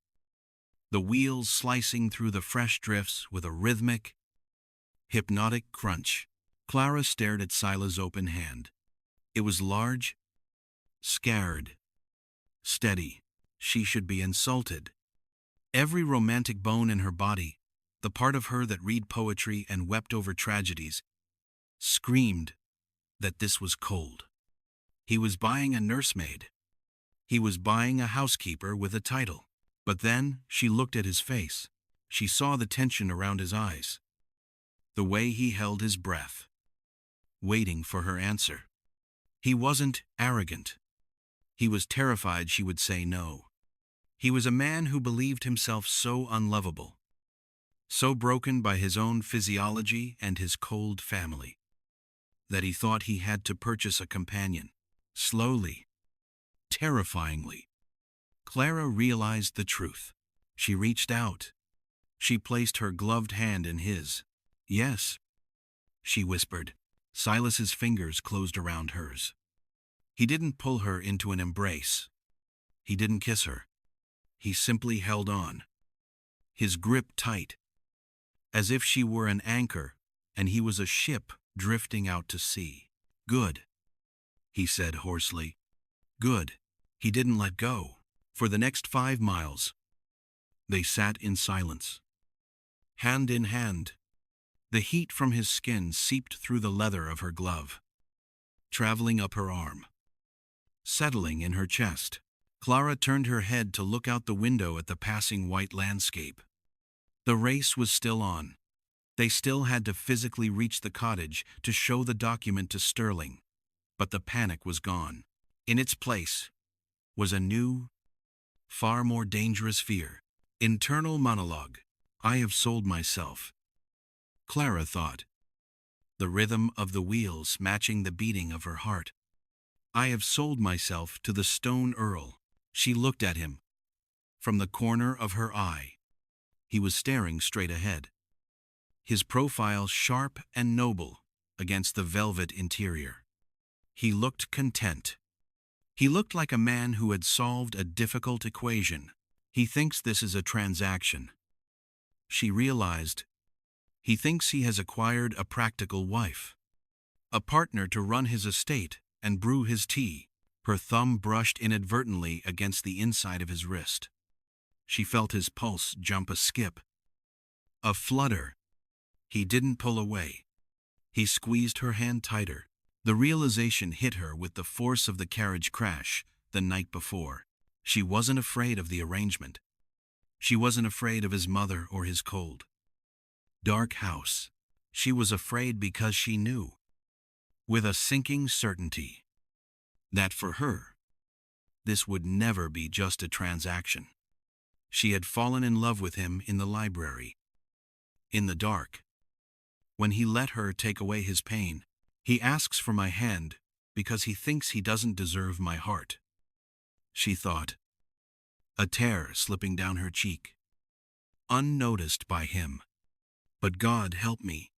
the wheels slicing through the fresh drifts with a rhythmic, hypnotic crunch. Clara stared at Silas' open hand. It was large, scared, steady. She should be insulted. Every romantic bone in her body, the part of her that read poetry and wept over tragedies, screamed that this was cold. He was buying a nursemaid. He was buying a housekeeper with a title. But then she looked at his face. She saw the tension around his eyes, the way he held his breath, waiting for her answer. He wasn't arrogant. He was terrified she would say no. He was a man who believed himself so unlovable, so broken by his own physiology and his cold family, that he thought he had to purchase a companion. Slowly, terrifyingly, Clara realized the truth. She reached out. She placed her gloved hand in his. Yes, she whispered. Silas's fingers closed around hers. He didn't pull her into an embrace. He didn't kiss her. He simply held on, his grip tight, as if she were an anchor and he was a ship drifting out to sea. Good, he said hoarsely. Good. He didn't let go. For the next 5 miles, they sat in silence, hand in hand. The heat from his skin seeped through the leather of her glove, traveling up her arm, settling in her chest. Clara turned her head to look out the window at the passing white landscape. The race was still on. They still had to physically reach the cottage to show the document to Sterling. But the panic was gone. In its place was a new, far more dangerous fear. Internal monologue. I have sold myself, Clara thought, the rhythm of the wheels matching the beating of her heart. I have sold myself to the Stone Earl. She looked at him from the corner of her eye. He was staring straight ahead, his profile sharp and noble against the velvet interior. He looked content. He looked like a man who had solved a difficult equation. He thinks this is a transaction, she realized. He thinks he has acquired a practical wife, a partner to run his estate and brew his tea. Her thumb brushed inadvertently against the inside of his wrist. She felt his pulse jump a skip, a flutter. He didn't pull away. He squeezed her hand tighter. The realization hit her with the force of the carriage crash the night before. She wasn't afraid of the arrangement. She wasn't afraid of his mother or his cold, dark house. She was afraid because she knew, with a sinking certainty, that for her, this would never be just a transaction. She had fallen in love with him in the library, in the dark, when he let her take away his pain. He asks for my hand because he thinks he doesn't deserve my heart, she thought, a tear slipping down her cheek, unnoticed by him. But God help me.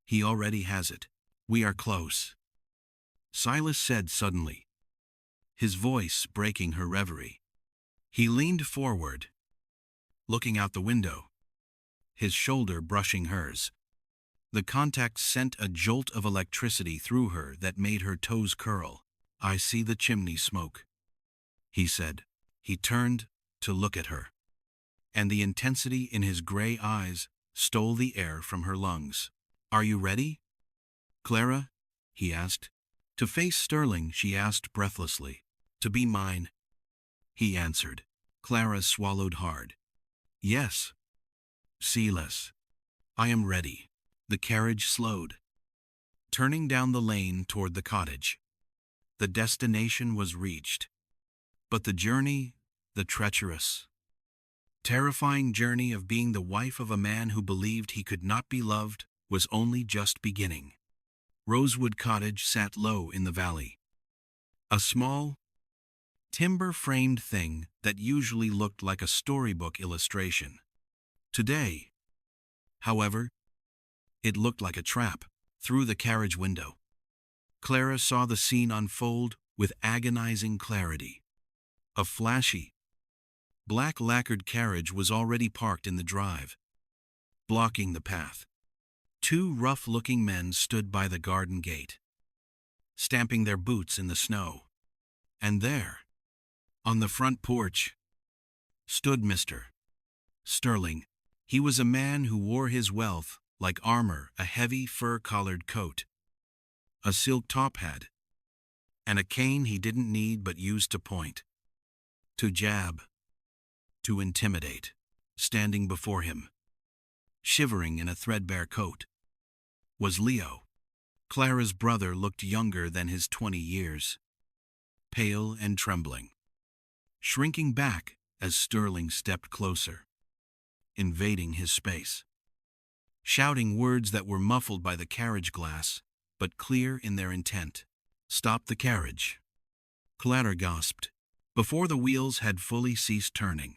He already has it. We are close, Silas said suddenly, his voice breaking her reverie. He leaned forward, looking out the window, his shoulder brushing hers. The contact sent a jolt of electricity through her that made her toes curl. I see the chimney smoke, he said. He turned to look at her, and the intensity in his gray eyes stole the air from her lungs. Are you ready, Clara? He asked. To face Sterling, she asked breathlessly. To be mine, he answered. Clara swallowed hard. Yes. Silas. I am ready. The carriage slowed, turning down the lane toward the cottage. The destination was reached. But the journey, the treacherous, terrifying journey of being the wife of a man who believed he could not be loved, was only just beginning. Rosewood Cottage sat low in the valley. A small, timber-framed thing that usually looked like a storybook illustration. Today, however, it looked like a trap. Through the carriage window, Clara saw the scene unfold with agonizing clarity. A flashy, black-lacquered carriage was already parked in the drive, blocking the path. Two rough-looking men stood by the garden gate, stamping their boots in the snow. And there, on the front porch, stood Mr. Sterling. He was a man who wore his wealth like armor, a heavy fur-collared coat, a silk top hat, and a cane he didn't need but used to point, to jab, to intimidate. Standing before him, shivering in a threadbare coat, was Leo. Clara's brother looked younger than his 20 years, pale and trembling, shrinking back as Sterling stepped closer, invading his space, shouting words that were muffled by the carriage glass, but clear in their intent. Stop the carriage, Clara gasped, before the wheels had fully ceased turning.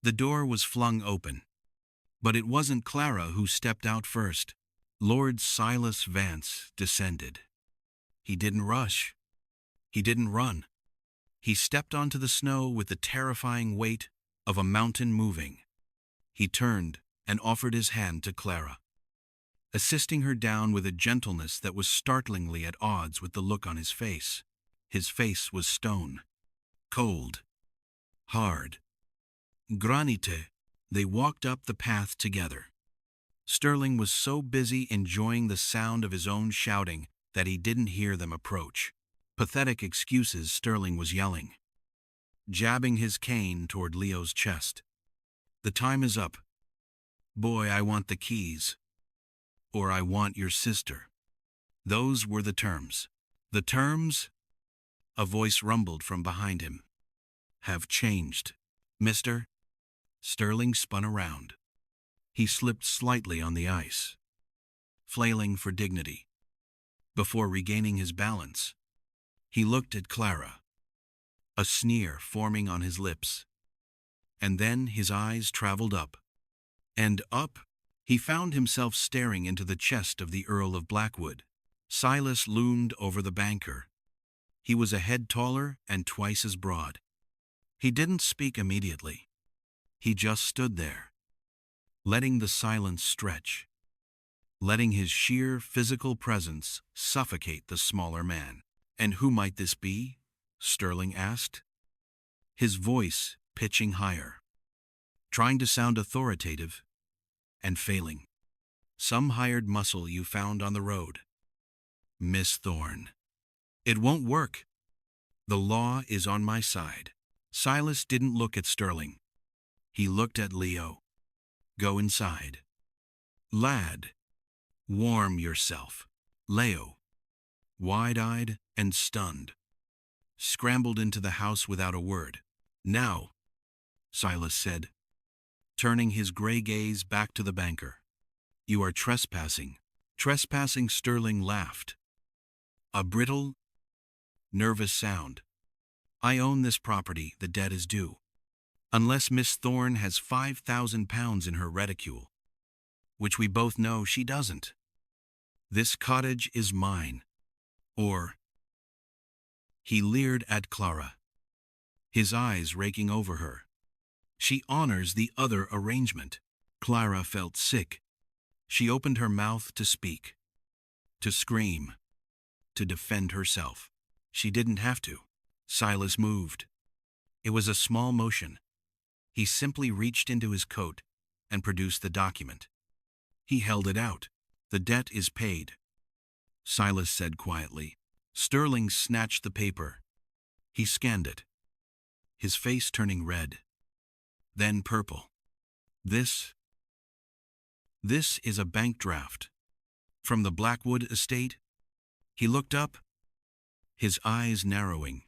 The door was flung open, but it wasn't Clara who stepped out first. Lord Silas Vance descended. He didn't rush. He didn't run. He stepped onto the snow with the terrifying weight of a mountain moving. He turned and offered his hand to Clara, assisting her down with a gentleness that was startlingly at odds with the look on his face. His face was stone, cold, hard. Granite. They walked up the path together. Sterling was so busy enjoying the sound of his own shouting that he didn't hear them approach. Pathetic excuses, Sterling was yelling, jabbing his cane toward Leo's chest. The time is up. Boy, I want the keys. Or I want your sister. Those were the terms. The terms, a voice rumbled from behind him, have changed. Mr. Sterling spun around. He slipped slightly on the ice, flailing for dignity. Before regaining his balance, he looked at Clara, a sneer forming on his lips. And then his eyes traveled up. And up, he found himself staring into the chest of the Earl of Blackwood. Silas loomed over the banker. He was a head taller and twice as broad. He didn't speak immediately. He just stood there, letting the silence stretch, letting his sheer physical presence suffocate the smaller man. And who might this be? Sterling asked, his voice pitching higher, trying to sound authoritative, and failing. Some hired muscle you found on the road, Miss Thorne. It won't work. The law is on my side. Silas didn't look at Sterling. He looked at Leo. Go inside. Lad, warm yourself. Leo, wide-eyed and stunned, scrambled into the house without a word. Now, Silas said, turning his gray gaze back to the banker. You are trespassing. Trespassing, Sterling laughed. A brittle, nervous sound. I own this property, the debt is due. Unless Miss Thorne has 5,000 pounds in her reticule, which we both know she doesn't. This cottage is mine. Or... He leered at Clara, his eyes raking over her. She honors the other arrangement. Clara felt sick. She opened her mouth to speak, to scream, to defend herself. She didn't have to. Silas moved. It was a small motion. He simply reached into his coat and produced the document. He held it out. The debt is paid, Silas said quietly. Sterling snatched the paper. He scanned it, his face turning red, then purple. This is a bank draft. From the Blackwood estate? He looked up, his eyes narrowing.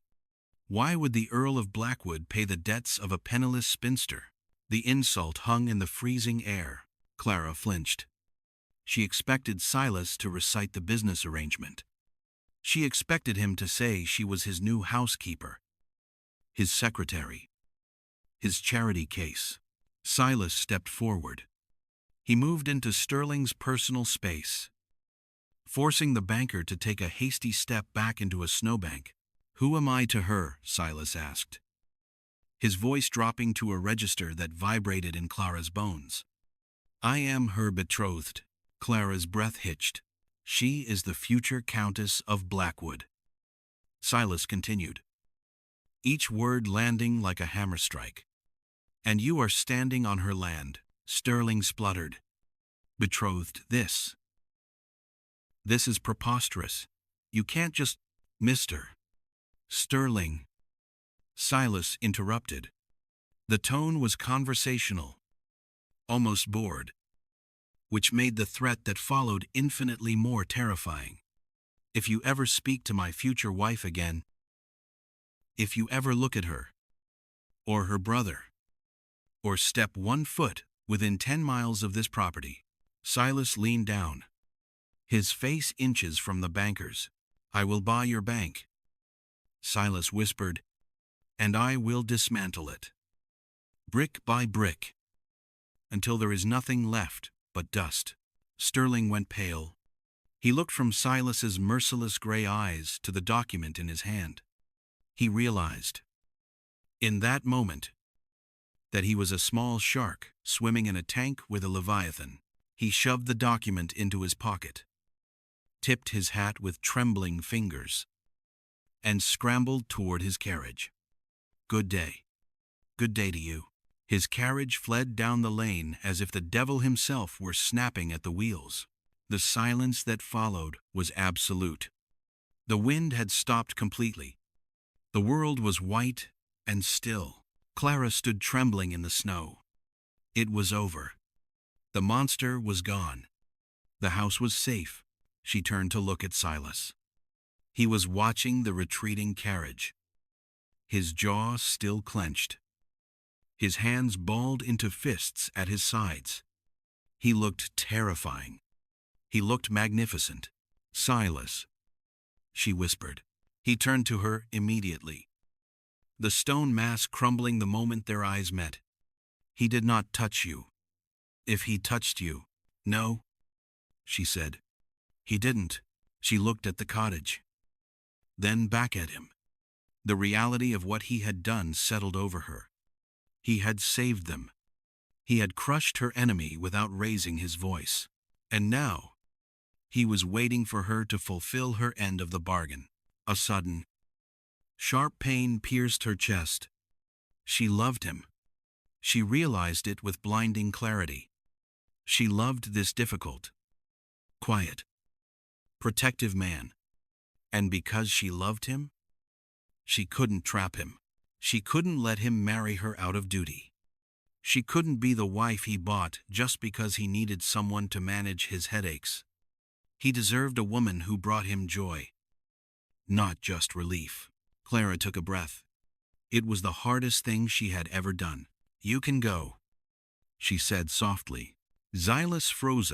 Why would the Earl of Blackwood pay the debts of a penniless spinster? The insult hung in the freezing air. Clara flinched. She expected Silas to recite the business arrangement. She expected him to say she was his new housekeeper, his secretary, his charity case. Silas stepped forward. He moved into Sterling's personal space, forcing the banker to take a hasty step back into a snowbank. "Who am I to her?" Silas asked, his voice dropping to a register that vibrated in Clara's bones. "I am her betrothed." Clara's breath hitched. "She is the future Countess of Blackwood." Silas continued, each word landing like a hammer strike. "And you are standing on her land," Sterling spluttered. "Betrothed, this is preposterous. You can't just—" "Mr. Sterling," Silas interrupted. The tone was conversational, almost bored, which made the threat that followed infinitely more terrifying. "If you ever speak to my future wife again, if you ever look at her, or her brother, or step 1 foot within 10 miles of this property." Silas leaned down, his face inches from the banker's. "I will buy your bank," Silas whispered, "and I will dismantle it, brick by brick, until there is nothing left but dust." Sterling went pale. He looked from Silas's merciless gray eyes to the document in his hand. He realized, in that moment, that he was a small shark swimming in a tank with a leviathan. He shoved the document into his pocket, tipped his hat with trembling fingers, and scrambled toward his carriage. "Good day. Good day to you." His carriage fled down the lane as if the devil himself were snapping at the wheels. The silence that followed was absolute. The wind had stopped completely. The world was white and still. Clara stood trembling in the snow. It was over. The monster was gone. The house was safe. She turned to look at Silas. He was watching the retreating carriage, his jaw still clenched, his hands balled into fists at his sides. He looked terrifying. He looked magnificent. "Silas," she whispered. He turned to her immediately, the stone mass crumbling the moment their eyes met. "He did not touch you. If he touched you—" "No," she said. "He didn't." She looked at the cottage, then back at him. The reality of what he had done settled over her. He had saved them. He had crushed her enemy without raising his voice. And now, he was waiting for her to fulfill her end of the bargain. A sudden, sharp pain pierced her chest. She loved him. She realized it with blinding clarity. She loved this difficult, quiet, protective man. And because she loved him, she couldn't trap him. She couldn't let him marry her out of duty. She couldn't be the wife he bought just because he needed someone to manage his headaches. He deserved a woman who brought him joy, not just relief. Clara took a breath. It was the hardest thing she had ever done. "You can go," she said softly. Silas froze.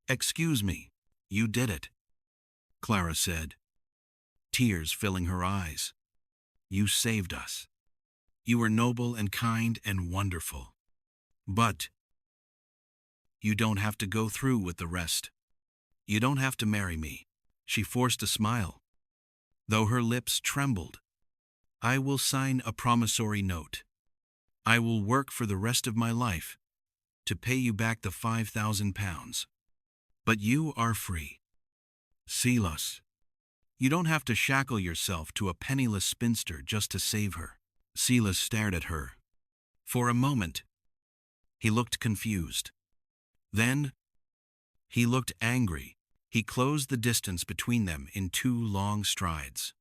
"Excuse me, you did it," Clara said, tears filling her eyes. "You saved us. You were noble and kind and wonderful. But you don't have to go through with the rest. You don't have to marry me." She forced a smile, though her lips trembled. "I will sign a promissory note. I will work for the rest of my life to pay you back the £5,000. But you are free. Silas. You don't have to shackle yourself to a penniless spinster just to save her." Silas stared at her. For a moment, he looked confused. Then, he looked angry. He closed the distance between them in 2 long strides.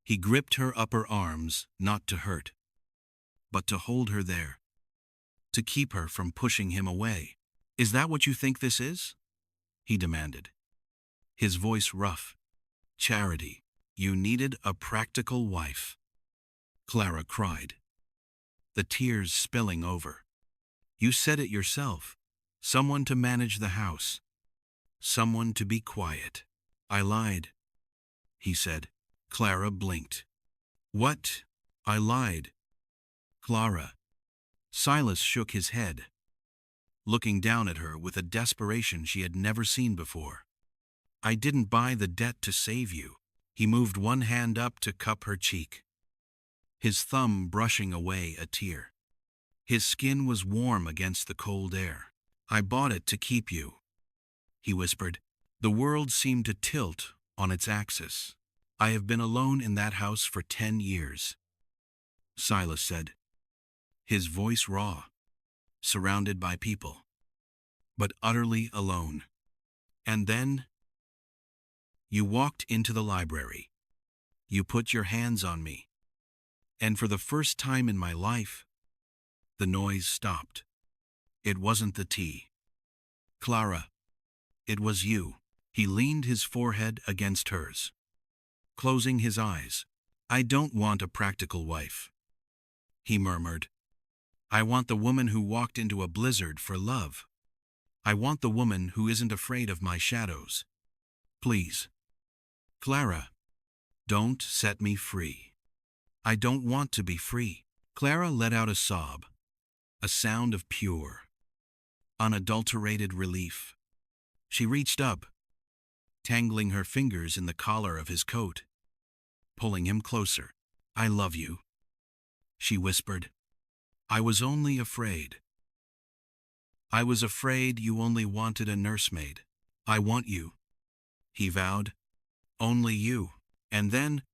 He gripped her upper arms, not to hurt, but to hold her there, to keep her from pushing him away. "Is that what you think this is?" he demanded, his voice rough. "Charity, you needed a practical wife," Clara cried, the tears spilling over. "You said it yourself. Someone to manage the house. Someone to be quiet." "I lied," he said. Clara blinked. "What? I lied?" "Clara." Silas shook his head, looking down at her with a desperation she had never seen before. "I didn't buy the debt to save you." He moved one hand up to cup her cheek, his thumb brushing away a tear. His skin was warm against the cold air. "I bought it to keep you," he whispered. "The world seemed to tilt on its axis. I have been alone in that house for 10 years, Silas said, his voice raw, surrounded by people, but utterly alone. "And then you walked into the library. You put your hands on me. And for the first time in my life, the noise stopped. It wasn't the tea, Clara. It was you." He leaned his forehead against hers, closing his eyes. "I don't want a practical wife," he murmured. "I want the woman who walked into a blizzard for love. I want the woman who isn't afraid of my shadows. Please, Clara, don't set me free. I don't want to be free." Clara let out a sob, a sound of pure, unadulterated relief. She reached up, tangling her fingers in the collar of his coat, pulling him closer. "I love you," she whispered. "I was only afraid. I was afraid you only wanted a nursemaid. I want you," he vowed. "Only you." And then,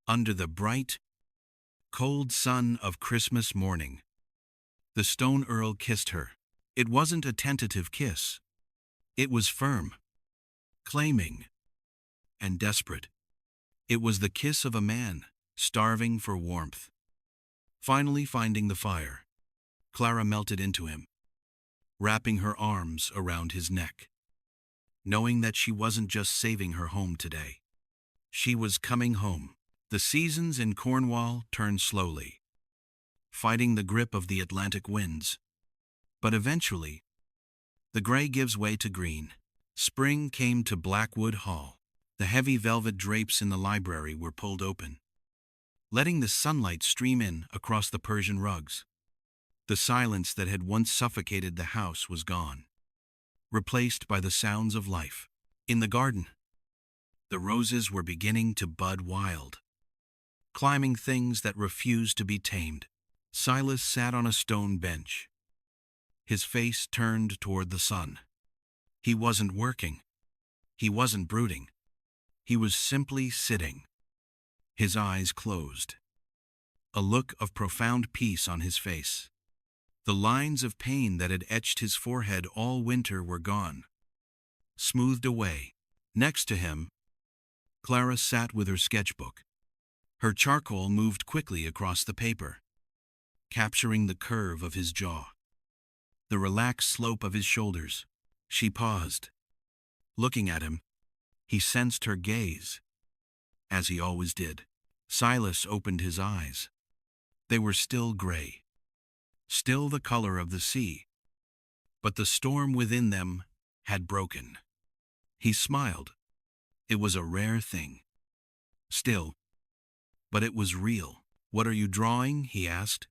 under the bright, cold sun of Christmas morning, the Stone Earl kissed her. It wasn't a tentative kiss. It was firm, claiming, and desperate. It was the kiss of a man starving for warmth. Finally finding the fire, Clara melted into him, wrapping her arms around his neck, knowing that she wasn't just saving her home today. She was coming home. The seasons in Cornwall turned slowly, fighting the grip of the Atlantic winds. But eventually, the gray gives way to green. Spring came to Blackwood Hall. The heavy velvet drapes in the library were pulled open, letting the sunlight stream in across the Persian rugs. The silence that had once suffocated the house was gone, replaced by the sounds of life. In the garden, the roses were beginning to bud wild, climbing things that refused to be tamed. Silas sat on a stone bench, his face turned toward the sun. He wasn't working. He wasn't brooding. He was simply sitting, his eyes closed, a look of profound peace on his face. The lines of pain that had etched his forehead all winter were gone, smoothed away. Next to him, Clara sat with her sketchbook. Her charcoal moved quickly across the paper, capturing the curve of his jaw, the relaxed slope of his shoulders. She paused, looking at him. He sensed her gaze, as he always did. Silas opened his eyes. They were still gray, still the color of the sea, but the storm within them had broken. He smiled. It was a rare thing. Still, but it was real. "What are you drawing?" he asked,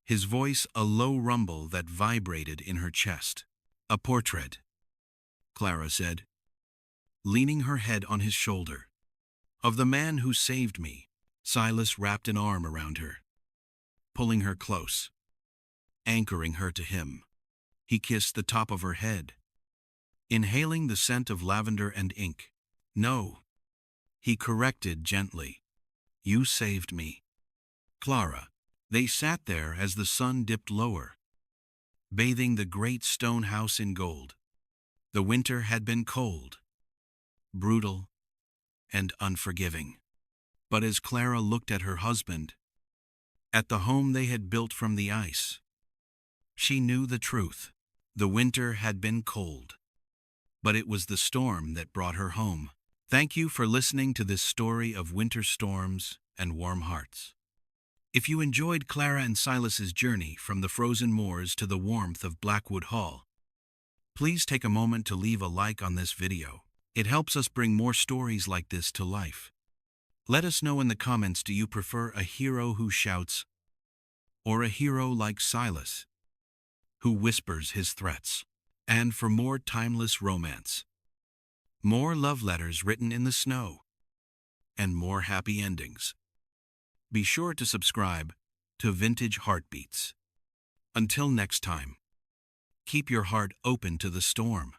his voice a low rumble that vibrated in her chest. "A portrait," Clara said, leaning her head on his shoulder. "Of the man who saved me." Silas wrapped an arm around her, pulling her close, anchoring her to him. He kissed the top of her head, inhaling the scent of lavender and ink. "No," he corrected gently. "You saved me, Clara." They sat there as the sun dipped lower, bathing the great stone house in gold. The winter had been cold, brutal, and unforgiving. But as Clara looked at her husband, at the home they had built from the ice, she knew the truth. The winter had been cold, but it was the storm that brought her home. Thank you for listening to this story of winter storms and warm hearts. If you enjoyed Clara and Silas's journey from the frozen moors to the warmth of Blackwood Hall, please take a moment to leave a like on this video. It helps us bring more stories like this to life. Let us know in the comments, do you prefer a hero who shouts, or a hero like Silas, who whispers his threats? And for more timeless romance, more love letters written in the snow, and more happy endings, be sure to subscribe to Vintage Heartbeats. Until next time, keep your heart open to the storm.